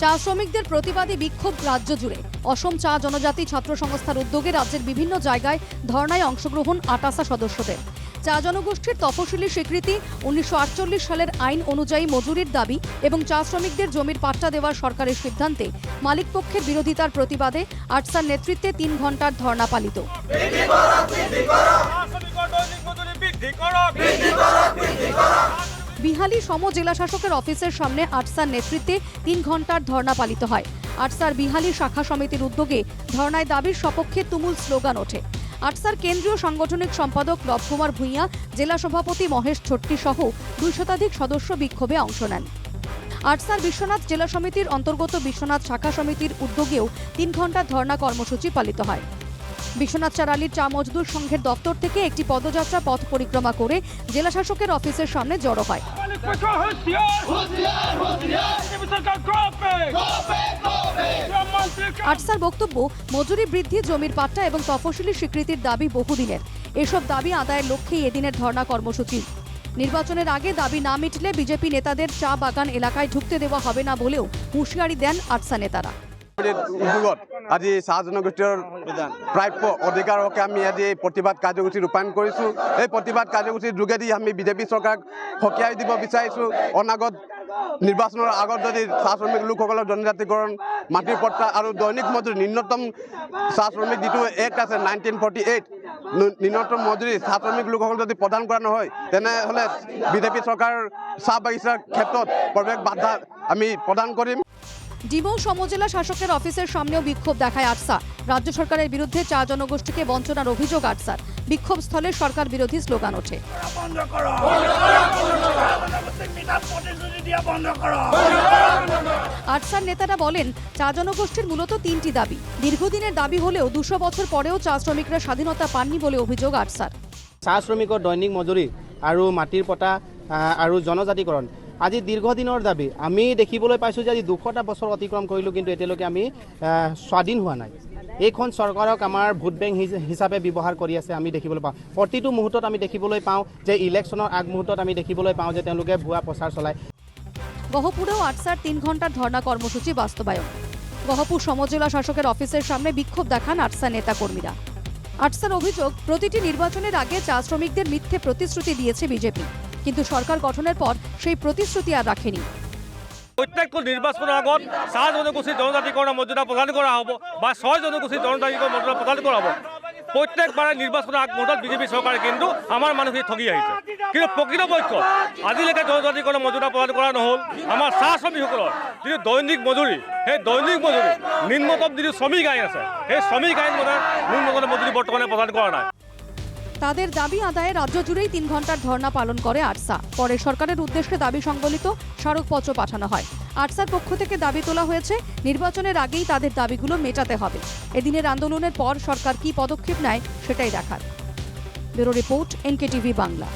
চা শ্রমিকদের প্রতিবাদী বিক্ষোভ রাজ্য জুড়ে। অসম চা জনজাতি ছাত্র সংস্থার উদ্যোগে রাজ্যের বিভিন্ন জায়গায় ধর্নায় অংশগ্রহণ আটাসা সদস্যদের। চা জনগোষ্ঠীর তফসিলি স্বীকৃতি, 1948 সালের আইন অনুযায়ী মজুরির দাবি এবং চা শ্রমিকদের জমির পাট্টা দেওয়ার সরকারের সিদ্ধান্তে মালিকপক্ষের বিরোধিতার প্রতিবাদে আটসার নেতৃত্বে 3 ঘণ্টার ধর্না পালিত। বিহালি সম জেলা শাসকের অফিসের সামনে আটসার নেতৃত্বে 3 ঘণ্টার ধর্না পালিত হয়। আটসার বিহালি শাখা সমিতির উদ্যোগে ধর্নায় দাবির সপক্ষে তুমুল স্লোগান ওঠে। আটসার কেন্দ্রীয় সাংগঠনিক সম্পাদক লবকুমার ভূঁইয়া, জেলা সভাপতি মহেশ ছট্টি সহ 2 শতাধিক সদস্য বিক্ষোভে অংশ নেন। আটসার বিশ্বনাথ জেলা সমিতির অন্তর্গত বিশ্বনাথ শাখা সমিতির উদ্যোগেও 3 ঘণ্টা ধর্না কর্মসূচি পালিত হয়। বিশ্বনাথ চারালির চা মজদুর সংঘের দপ্তর থেকে একটি পদযাত্রা পথ পরিক্রমা করে জেলা শাসকের অফিসের সামনে জড়ো হয়। আটসার বক্তব্য, মজুরি বৃদ্ধি, জমির পাট্টা এবং তফসিলি স্বীকৃতির দাবি বহুদিনের। এসব দাবি আদায়ের লক্ষ্যেই এদিনের ধর্না কর্মসূচি। নির্বাচনের আগে দাবি না মিটলে বিজেপি নেতাদের চা বাগান এলাকায় ঢুকতে দেওয়া হবে না বলেও হুঁশিয়ারি দেন আটসা নেতারা। আজি চাহ জনগোষ্ঠীৰ প্ৰাপ্য অধিকাৰৰ হকে আমি আজি প্ৰতিবাদ কাৰ্যসূচী ৰূপায়ণ কৰিছোঁ। এই প্ৰতিবাদ কাৰ্যসূচীৰ যোগেদি আমি বিজেপি চৰকাৰক সকীয়াই দিব বিচাৰিছোঁ। অনাগত নিৰ্বাচনৰ আগত যদি চাহ শ্ৰমিক লোকসকলৰ জনজাতিকৰণ, মাটিৰ পট্টা আৰু দৈনিক মজুৰি ন্যূনতম চাহ শ্ৰমিক যিটো এক্ট আছে 1948 ন্যূনতম মজুৰি চাহ শ্ৰমিক লোকসকল যদি প্ৰদান কৰা নহয়, তেনেহ'লে বিজেপি চৰকাৰৰ চাহ বাগিচাৰ ক্ষেত্ৰত প্ৰৱেশ বাধা আমি প্ৰদান কৰিম। ডিমৌ সমজেলা শাসকের অফিসের সামনেও বিক্ষোভ দেখায় আটসা। রাজ্য সরকারের বিরুদ্ধে চা জনগোষ্ঠীকে বঞ্চনার অভিযোগ আটসার। বিক্ষোভ স্থলে সরকার বিরোধী স্লোগান ওঠে। আটসার নেতারা বলেন, চা জনগোষ্ঠীর মূলত 3টি দাবি। দীর্ঘদিনের দাবি হলেও 200 বছর পরেও চা শ্রমিকরা স্বাধীনতা পাননি বলে অভিযোগ আটসার। চা শ্রমিকৰ দৈনিক মজুৰি আৰু মাটিৰ পটা আৰু জনজাতিকৰণ আজি দীৰ্ঘদিনৰ দাবী। আমি দেখিবলৈ পাইছোঁ যে আজি 200টা বছৰ অতিক্ৰম কৰিলোঁ, কিন্তু এতিয়ালৈকে আমি স্বাধীন হোৱা নাই। এইখন চৰকাৰক আমাৰ ভোট বেংক হিচাপে ব্যৱহাৰ কৰি আছে। আমি দেখিবলৈ পাওঁ প্ৰতিটো মুহূৰ্তত আমি দেখিবলৈ পাওঁ যে ইলেকশ্যনৰ আগমুহূৰ্তত আমি দেখিবলৈ পাওঁ যে তেওঁলোকে ভুৱা প্ৰচাৰ চলায়। গহপুরেও আটসার 3 ঘণ্টার ধর্না কর্মসূচি বাস্তবায়ন। গহপুর সমজেলা শাসকের অফিসের সামনে বিক্ষোভ দেখান আটসা নেতা কর্মীরা। আটসার অভিযোগ, প্রতিটি নির্বাচনের আগে চা শ্রমিকদের মিথ্যে প্রতিশ্রুতি দিয়েছে বিজেপি, কিন্তু সরকার গঠনের পর সেই প্রতিশ্রুতি আর রাখেনি। প্রত্যেকটো নির্বাচনের আগত চাহ জনগোষ্ঠীর জনজাতিকরণ মর্যাদা প্রদান করা হব বা 6 জনগোষ্ঠীর জনজাতিকরণ মর্যাদা প্রদান করা হব। প্রত্যেকবারে নির্বাচনের আগ মুহূর্তত বিজেপি সরকারে কিন্তু আমার মানুষকে ঠগি আহিছে। কিন্তু প্রকৃতপক্ষ আজিলৈকে জনজাতিকরণ মর্যাদা প্রদান করা নহল। আমার চাহ শ্রমিকসকলৰ যিটো দৈনিক মজুরি, সেই দৈনিক মজুরি নিম্নতম যিটো শ্রমিক আইন আছে, সেই শ্রমিক আইন মতে ন্যূনতম মজুরি বর্তমানে প্রদান করা নাই। তাদের দাবি আদায়ে রাজ্য জুড়েই 3 ঘণ্টার ধর্না পালন করে আটসা। পরে সরকারের উদ্দেশ্যে দাবি সংবলিত স্মারকপত্র পাঠানো হয়। আটসার পক্ষ থেকে দাবি তোলা হয়েছে, নির্বাচনের আগেই তাদের দাবিগুলো মেটাতে হবে। এদিনের আন্দোলনের পর সরকার কি পদক্ষেপ নেয় সেটাই দেখার। Bureau report, NKTV Bangla.